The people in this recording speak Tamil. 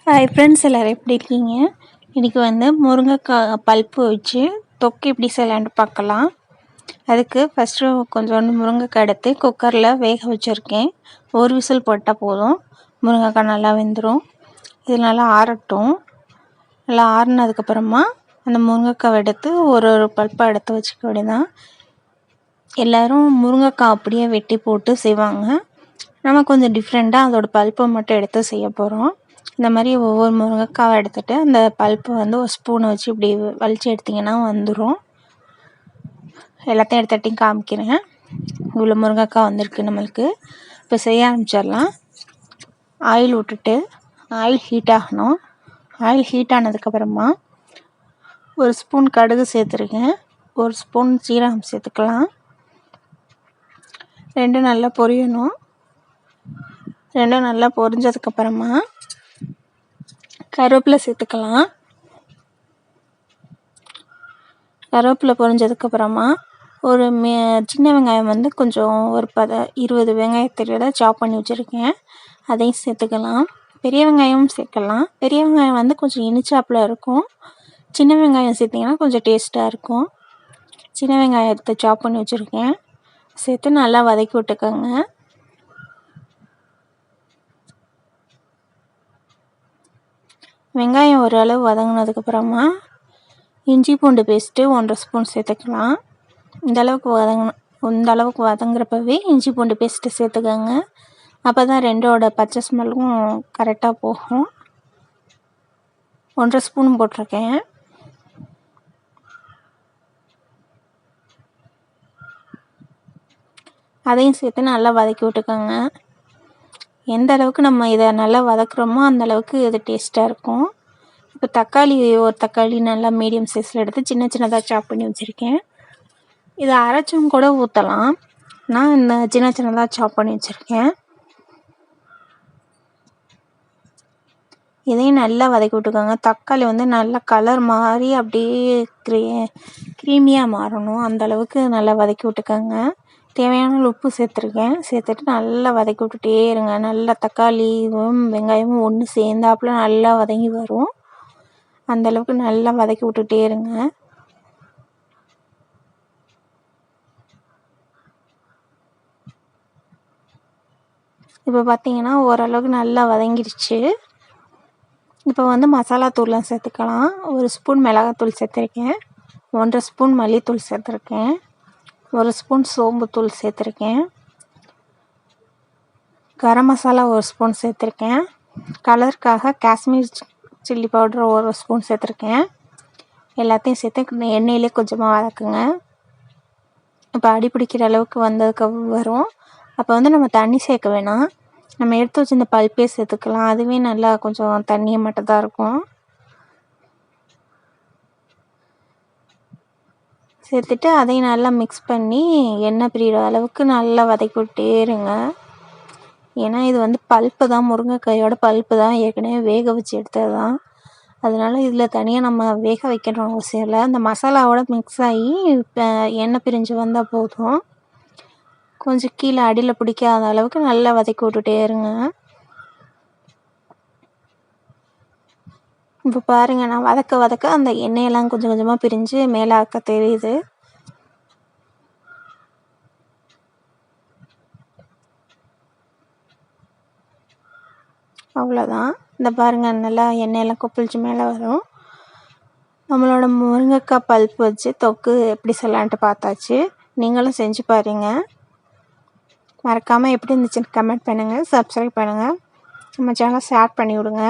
ஹாய் ஃப்ரெண்ட்ஸ், எல்லோரும் எப்படி இருக்கீங்க? இன்றைக்கி முருங்கைக்காய் பல்ப்பு வச்சு தொக்கு எப்படி செய்யலான்ட்டு பார்க்கலாம். அதுக்கு ஃபஸ்ட்டு கொஞ்சோண்டு முருங்கைக்காய் எடுத்து குக்கரில் வேக வச்சுருக்கேன். ஒரு விசில் போட்டால் போதும், முருங்கைக்காய் நல்லா வெந்துடும். இது நல்லா ஆறட்டும். நல்லா ஆறினதுக்கப்புறமா அந்த முருங்கைக்காய் எடுத்து ஒரு பல்ப்பாக எடுத்து வச்சுக்க வேண்டியதான். எல்லோரும் முருங்கைக்காய் அப்படியே வெட்டி போட்டு செய்வாங்க. நம்ம கொஞ்சம் டிஃப்ரெண்ட்டாக அதோடய பல்ப்பை மட்டும் எடுத்து செய்ய போகிறோம். இந்த மாதிரி ஒவ்வொரு முருங்கைக்காவை எடுத்துகிட்டு அந்த பல்ப்பை ஒரு ஸ்பூனை வச்சு இப்படி வலித்து எடுத்திங்கன்னா வந்துடும். எல்லாத்தையும் எடுத்துகிட்டையும் காமிக்கிறேன். இவ்வளோ முருங்கைக்காய் வந்திருக்கு நம்மளுக்கு. இப்போ செய்ய ஆரம்பிச்சிடலாம். ஆயில் விட்டுட்டு ஆயில் ஹீட் ஆகணும். ஆயில் ஹீட் ஆனதுக்கப்புறமா ஒரு ஸ்பூன் கடுகு சேர்த்துருக்கேன். ஒரு ஸ்பூன் சீரகம் சேர்த்துக்கலாம். ரெண்டும் நல்லா பொரியணும். ரெண்டும் நல்லா பொரிஞ்சதுக்கப்புறமா கருவேப்பிலை சேர்த்துக்கலாம். கருவேப்பிலை பொரிஞ்சதுக்கப்புறமா ஒரு சின்ன வெங்காயம் கொஞ்சம் ஒரு 20 வெங்காயத்தோட சாப் பண்ணி வச்சுருக்கேன். அதையும் சேர்த்துக்கலாம். பெரிய வெங்காயமும் சேர்க்கலாம். பெரிய வெங்காயம் கொஞ்சம் இனிச்சாப்பில் இருக்கும். சின்ன வெங்காயம் சேர்த்திங்கன்னா கொஞ்சம் டேஸ்ட்டாக இருக்கும். சின்ன வெங்காயத்தை சாப் பண்ணி வச்சுருக்கேன். சேர்த்து நல்லா வதக்கி விட்டுக்கோங்க. வெங்காயம் ஓரளவு வதங்கினதுக்கப்புறமா இஞ்சி பூண்டு பேஸ்ட்டு 1.5 ஸ்பூன் சேர்த்துக்கலாம். இந்த அளவுக்கு வதங்குறப்பவே இஞ்சி பூண்டு பேஸ்ட்டு சேர்த்துக்கோங்க. அப்போ தான் ரெண்டோட பச்சை ஸ்மெல்லும் கரெக்டாக போகும். 1.5 ஸ்பூன் போட்டிருக்கேன். அதையும் சேர்த்து நல்லா வதக்கி விட்டுக்கோங்க. எந்த அளவுக்கு நம்ம இதை நல்லா வதக்குறோமோ அந்தளவுக்கு இது டேஸ்ட்டாக இருக்கும். இப்போ ஒரு தக்காளி நல்லா மீடியம் சைஸில் எடுத்து சின்ன சின்னதாக சாப் பண்ணி வச்சுருக்கேன். இதை அரைச்சும் கூட ஊற்றலாம். நான் இந்த சின்ன சின்னதாக சாப் பண்ணி வச்சுருக்கேன். இதையும் நல்லா வதக்கி விட்டுக்கோங்க. தக்காளி நல்லா கலர் மாறி அப்படியே க்ரீமியாக மாறணும். அந்தளவுக்கு நல்லா வதக்கி விட்டுக்கோங்க. தேவையான உப்பு சேர்த்துருக்கேன். சேர்த்துட்டு நல்லா வதக்கி விட்டுட்டே இருங்க. நல்லா தக்காளியும் வெங்காயமும் ஒன்று சேர்ந்தாப்புல நல்லா வதங்கி வரும். அந்தளவுக்கு நல்லா வதக்கி விட்டுட்டே இருங்க. இப்போ பார்த்தீங்கன்னா ஓரளவுக்கு நல்லா வதங்கிடுச்சு. இப்போ மசாலா தூள்லாம் சேர்த்துக்கலாம். ஒரு ஸ்பூன் மிளகாத்தூள் சேர்த்துருக்கேன். 1.5 ஸ்பூன் மல்லித்தூள் சேர்த்துருக்கேன். ஒரு ஸ்பூன் சோம்புத்தூள் சேர்த்துருக்கேன். கரம் மசாலா ஒரு ஸ்பூன் சேர்த்துருக்கேன். கலருக்காக காஷ்மீர் சில்லி பவுடர் ஒரு ஸ்பூன் சேர்த்துருக்கேன். எல்லாத்தையும் சேர்த்து எண்ணெயிலே கொஞ்சமாக வதக்குங்க. இப்போ அடி பிடிக்கிற அளவுக்கு வந்ததுக்கு வரும். அப்போ நம்ம தண்ணி சேர்க்க வேணாம். நம்ம எடுத்து வச்சு இந்த பல்ப்பே சேர்த்துக்கலாம். அதுவே நல்லா கொஞ்சம் தண்ணியை மட்டும் தான் இருக்கும். சேர்த்துட்டு அதையும் நல்லா மிக்ஸ் பண்ணி எண்ணெய் பிரிகிற அளவுக்கு நல்லா வதக்கி விட்டே இருங்க. ஏன்னா இது பல்ப்பு தான், முருங்கைக்காயோட பல்ப்பு தான், ஏற்கனவே வேக வச்சு எடுத்தது தான். அதனால் இதில் தனியாக நம்ம வேக வைக்கணும் அவசியம் இல்லை. அந்த மசாலாவோட மிக்ஸ் ஆகி எண்ணெய் பிரிஞ்சு வந்தால் போதும். கொஞ்சம் கீழே அடியில் பிடிக்காத அளவுக்கு நல்லா வதக்கி விட்டுட்டே இருங்க. இப்போ பாருங்கள், நான் வதக்க அந்த எண்ணெயெல்லாம் கொஞ்சம் கொஞ்சமாக பிரிஞ்சு மேலாக்க தெரியுது. அவ்வளோதான். இந்த பாருங்கள், நல்லா எண்ணெயெல்லாம் கொப்பளிச்சு மேலே வரும். நம்மளோட முருங்கைக்காய் பல்ப்பு வச்சு தொக்கு எப்படி செய்யலான்ட்டு பார்த்தாச்சு. நீங்களும் செஞ்சு பாருங்கள். மறக்காமல் எப்படி இருந்துச்சுன்னு கமெண்ட் பண்ணுங்கள். சப்ஸ்கிரைப் பண்ணுங்கள். நம்ம சேனலை ஷேர் பண்ணி விடுங்க.